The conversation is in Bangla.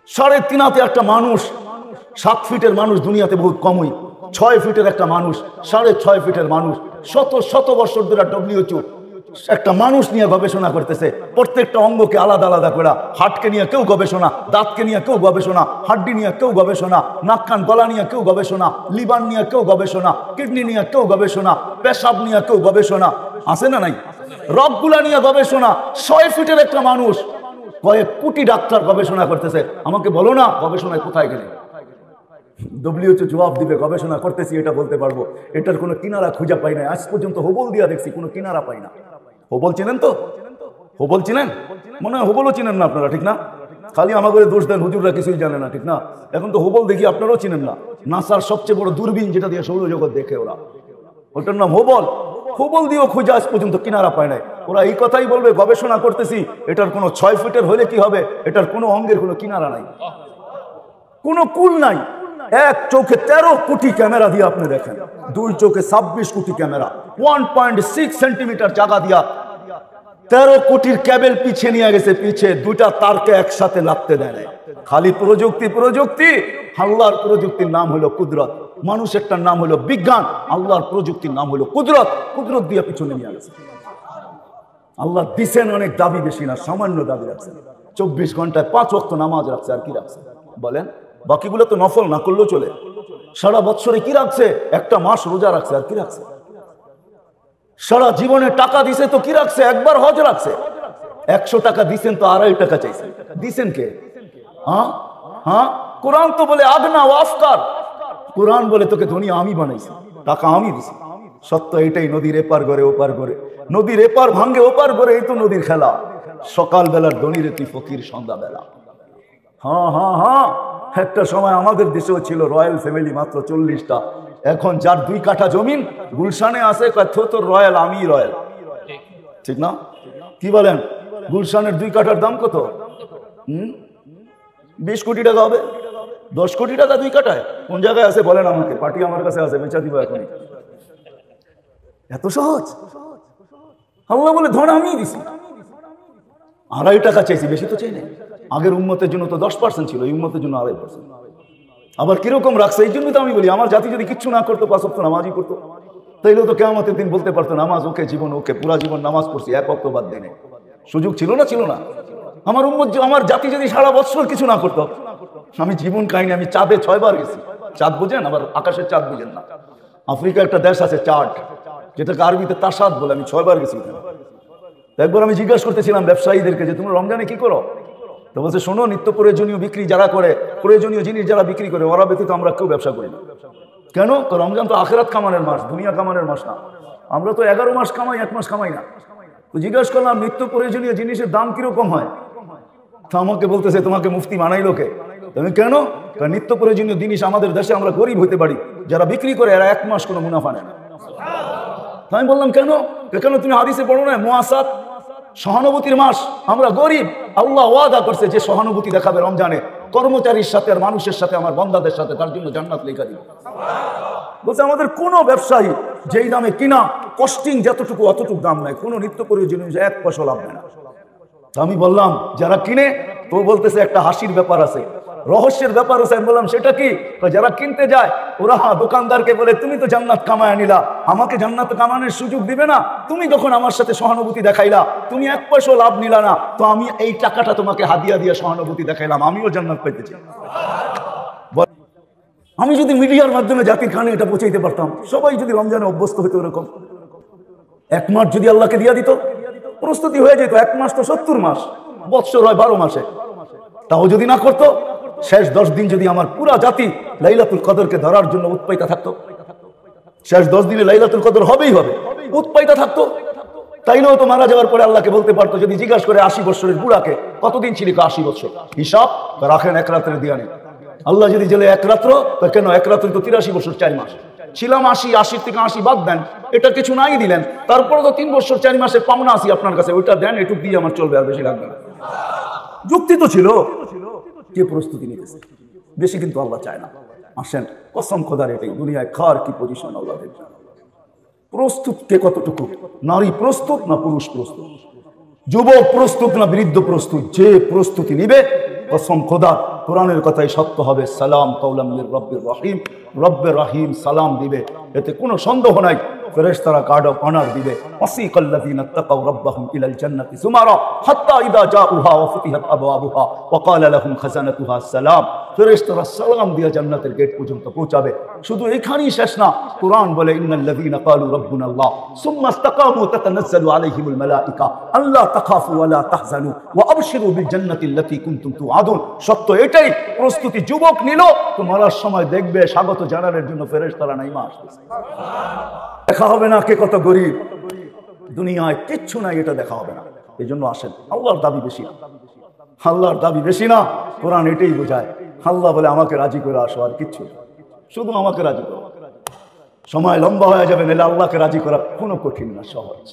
3.5 একটা মানুষ, 7 ফিটের মানুষ দুনিয়াতে বহুত কমই, 6 ফিটের একটা মানুষ, 6.5 ফিটের মানুষ, শত শত বছর ধরে WHO একটা মানুষ নিয়ে গবেষণা করতেছে। প্রত্যেকটা অঙ্গকে আলাদা আলাদা করে, হার্টকে নিয়ে কেউ গবেষণা, দাঁতকে নিয়ে কেউ গবেষণা, হাড্ডি নিয়ে কেউ গবেষণা, নাক কান গলা নিয়ে কেউ গবেষণা, লিভার নিয়ে কেউ গবেষণা, কিডনি নিয়ে কেউ গবেষণা, পেশাব নিয়ে কেউ গবেষণা, আছে না নাই? রগগুলা নিয়ে গবেষণা। 6 ফিটের একটা মানুষ, কয়েক কোটি ডাক্তার গবেষণা করতেছে। আমাকে বলো না গবেষণায় কোথায় গেলে? WHO জবাব দিবে, গবেষণা করতেছি এটা বলতে পারবো, এটার কোনো কিনারা খুঁজে পাই না। আজ পর্যন্ত হোবল দিয়া দেখছি, কোনো কিনারা পাই না। হোবল চিনেন তো? হোবল চিনেন? মনে হয় হোবলও চিনেন না আপনারা, ঠিক না? খালি আমাদের দোষ দেন, হুজুররা কিছুই জানে না, ঠিক না? এখন তো হোবল দেখি আপনারাও চিনেন না। নাসার সবচেয়ে বড় দূরবীন যেটা দিয়ে সৌরজগৎ দেখে ওরা, ওটার নাম হোবল। হোবল দিয়েও খুঁজে আজ পর্যন্ত কিনারা পায় নাই। ওরা এই কথাই বলবে গবেষণা করতেছি, এটার কোনো 6 ফিটের হলে কি হবে, এটার কোনো অঙ্গের কোনো কিনারা নাই, কোনো কুল নাই। এক চোখে 13 কোটি ক্যামেরা দিয়ে আপনি দেখেন, 2 চোখে 26 কোটি ক্যামেরা, 1.6 সেন্টিমিটার জায়গা দিয়া 13 কোটির ক্যাবেল পিছিয়ে নিয়ে গেছে, পিছিয়ে 2টা তারকে একসাথে লাগতে দেয় নাই। খালি প্রযুক্তি প্রযুক্তি। আল্লাহর প্রযুক্তির নাম হলো কুদরত, মানুষেরটার নাম হলো বিজ্ঞান, আল্লাহর প্রযুক্তির নাম হলো কুদরত। কুদরত দিয়ে পিছনে নিয়ে গেছে। আল্লাহ দিছেন অনেক, দাবি বেশি না, সামান্য দাবি রাখছেন। 24 ঘন্টায় 5 ওয়াক্ত নামাজ রাখছে, আর কি রাখছে বলেন? বাকিগুলো তো নফল, না করলেও চলে। সারা বছরে কি রাখছে? একটা মাস রোজা রাখছে, আর কি রাখছে? সারা জীবনে টাকা দিছে তো কি রাখছে? একবার হজ রাখছে। 100 টাকা দিছেন তো 2.5 টাকা চাইছে, দিছেন কে? হ্যাঁ হ্যাঁ, কোরআন তো বলে আগনা ও আফকার, কোরআন বলে তোকে ধনী আমি বানাইছি, টাকা আমি দিছি। সত্য এটাই, নদীর এপার করে ওপার করে, নদীর এপার ভাঙ্গে ওপার করে, এই তো নদীর খেলা। সকাল বেলার ধনীরে তুই ফকির সন্ধ্যা বেলা। হ্যাঁ হ্যাঁ হ্যাঁ, একটা সময় আমাদের দেশেও ছিল রয়্যাল ফ্যামিলি, মাত্র 40টা। এখন যার 2 কাঠা জমিন গুলশানে আছে, তোর রয়্যাল, আমি রয়্যাল, ঠিক না? কি বলেন? গুলশানের 2 কাঠার দাম কত? 20 কোটি টাকা হবে। 10 কোটি টাকা 2 কাঠায়? কোন জায়গায় আছে বলেন আমাকে, পার্টি আমার কাছে আছে, বেচা দিব এখন। এত সহজ? আল্লাহ বলে ধন আমি দিছি, 2.5 টাকা চাইছি, বেশি তো চাই না। আগের উম্মতের জন্য তো 10% ছিল, এই উম্মতের জন্য 2.5%। আবার কিরকম রাখছে? এই জন্যই তো আমি বলি, আমার জাতি যদি কিচ্ছু না করতো, 5 ওয়াক্ত নামাজই করতো, তাইলেও তো কিয়ামতের দিন বলতে পারতো নামাজ ওকে, জীবন ওকে, পুরা জীবন নামাজ পড়ছি, 1 ওয়াক্ত বাদ দেয়। সুযোগ ছিল না? ছিল না? আমার উম্মত, আমার জাতি যদি সারা বছর কিছু না করতো, আমি জীবন কাহিনী, আমি চাঁদে 6 বার গেছি। চাঁদ বুঝেন? আবার আকাশের চাঁদ বুঝেন না? আফ্রিকা একটা দেশ আছে চাঁদ, যেটাকে আরবিতে তাসাদ বলে, আমি 6 বার গেছি। একবার আমি জিজ্ঞাসা করতেছিলাম ব্যবসায়ীদেরকে যে তোমরা রমজানে কি করো? তো বলছে, শোনো, নিত্য প্রয়োজনীয় বিক্রি যারা করে, প্রয়োজনীয় জিনিস যারা বিক্রি করে, ওরা ব্যতীত আমরা কেউ ব্যবসা করি না। কেন? রমজান তো আখিরাত কামানের মাস, দুনিয়া কামানের মাস না। আমরা তো 11 মাস কামাই, 1 মাস কামাই না। তো জিজ্ঞাসা করলাম নিত্য প্রয়োজনীয় জিনিসের দাম কিরকম হয়? তো আমাকে বলতেছে, তোমাকে মুফতি বানাইলো কে? তুমি কেন? কারণ নিত্য প্রয়োজনীয় জিনিস আমাদের দেশে আমরা গরিব হতে পারি, যারা বিক্রি করে এরা 1 মাস কোনো মুনাফা নেয় না। আমি বললাম কেন? কেন তুমি হাদিসে পড়ো না মুআসাত, সহানুভূতির মাস, আমরা গরিব, আল্লাহ ওয়াদা করছে যে সহানুভূতি দেখাবে রমজানে কর্মচারীর সাথে আর মানুষের সাথে, আমার বান্দাদের সাথে, তার জন্য জান্নাত লেখা দিবে। বলছে আমাদের কোনো ব্যবসায়ী যেই দামে কিনা, কস্টিং যতটুকু অতটুকু দাম নাই, কোনো নিত্য প্রয়োজনীয় 1 পয়সা লাভ নেয় না। আমি বললাম যারা কিনে, তো বলতেছে একটা হাসির ব্যাপার আছে, রহস্যের ব্যাপার আছে। আমি বললাম সেটা কি? যারা কিনতে যায় ওরা দোকানদারকে বলে, তুমি তো জান্নাত কামায় নিলা, আমাকে জান্নাত কামানোর সুযোগ দিবে না? তুমি যখন আমার সাথে সহানুভূতি দেখাইলা, তুমি 1 পয়সা লাভ নিলা না, তো আমি এই টাকাটা তোমাকে হাদিয়া দিয়ে সহানুভূতি দেখাইলাম, আমিও জান্নাত পাইতে চাই। আমি যদি মিডিয়ার মাধ্যমে জাতির কানে এটা পৌঁছাইতে পারতাম, সবাই যদি রমজানে অভ্যস্ত হইতো এরকম, 1 মাস যদি আল্লাহকে দিয়া দিত, প্রস্তুতি হয়ে যেত। 1 মাস তো 70 মাস, বৎসর হয় 12 মাসে। তাও যদি না করতো, শেষ 10 দিন যদি আমার পুরা জাতি লাইলাতুল কদরকে ধরার জন্য উৎপাইতা থাকতো, শেষ 10 দিনে লাইলাতুল কদর হবেই হবে, উৎপাইতা থাকতো, তাইলেও তো মারা যাওয়ার পরে আল্লাহকে বলতে পারতো, যদি জিজ্ঞাসা করে 80 বছরের বুড়াকে কতদিন ছিল, 80 বছর, হিসাব রাখেন 1 রাতের দিয়া নেই। আল্লাহ যদি জেলে 1 রাত্র, কেন 1 রাত্রে তো 83 বছর 4 মাস, ছিলাম 80 থেকে 80 বাদ দেন, এটা কিছু নাই দিলেন, তারপরে তো 3 বছর 4 মাসে পাওনা আসি আপনার কাছে, ওইটা দেন, এটুক দিয়ে আমার চলবে, আর বেশি লাগবে না। যুক্তি তো ছিল, কে প্রস্তুতি নিতেছে? বেশি কিন্তু আল্লাহ চায় না। আসেন, কসম খোদার এটাই দুনিয়ায় কার কি পজিশন আল্লাহ দেখবে। প্রস্তুত কে কতটুকু? নারী প্রস্তুত না পুরুষ প্রস্তুত? যুবক প্রস্তুত না বৃদ্ধ প্রস্তুত? যে প্রস্তুতি নিবে, কসম খোদা কোরআনের কথাই সত্য হবে। সালাম কাওলাম মির রব্বির রহিম, রব্বে রহিম সালাম দিবে, এতে কোনো সন্দেহ নাই। ফেরেশতারা গার্ড অফ অনার দিবে। ওয়াসিকাল্লাযীনা তাকাউ রাব্বাহুম ইলাল জান্নাতি যুমারা হাত্তা ইযা জাউহা ওয়া ফুতিহাত আবওয়াবুহা ওয়া ক্বালা লাহুম খাজানাতুহা সালাম। ফেরেশতারা সালাম দিয়ে জান্নাতের গেট পর্যন্ত পৌঁছাবে। শুধু এখানেই শেষ না, কোরআন বলে ইন্নাল্লাযীনা ক্বালু রাব্বুনাল্লাহ সুম্মা ইসতাকামু তাতানাজ্জালু আলাইহিমুল মালায়েকা আল্লা তাখাফু ওয়া লা তাহজানু ওয়া আবশিরু বিল জান্নাতিল্লাতী কুনতুম তুআদুন। সত্য এটাই, প্রস্তুতি যুবক নিল তো মরার সময় দেখবে স্বাগত জানানোর জন্য ফেরেশতারা নাইমা আসতেছে। দেখা হবে না কে কত গরিব, দুনিয়ায় কিচ্ছু নাই, এটা দেখা হবে না। এই জন্য আসেন, আল্লাহর দাবি বেশি না, আল্লাহর দাবি বেশি না। কোরআন এটাই বোঝায়। আল্লাহ বলে আমাকে রাজি করে আসো, আর কিচ্ছু না, শুধু আমাকে রাজি করো। সময় লম্বা হয়ে যাবে, নাহলে আল্লাহকে রাজি করা কোনো কঠিন না, সহজ।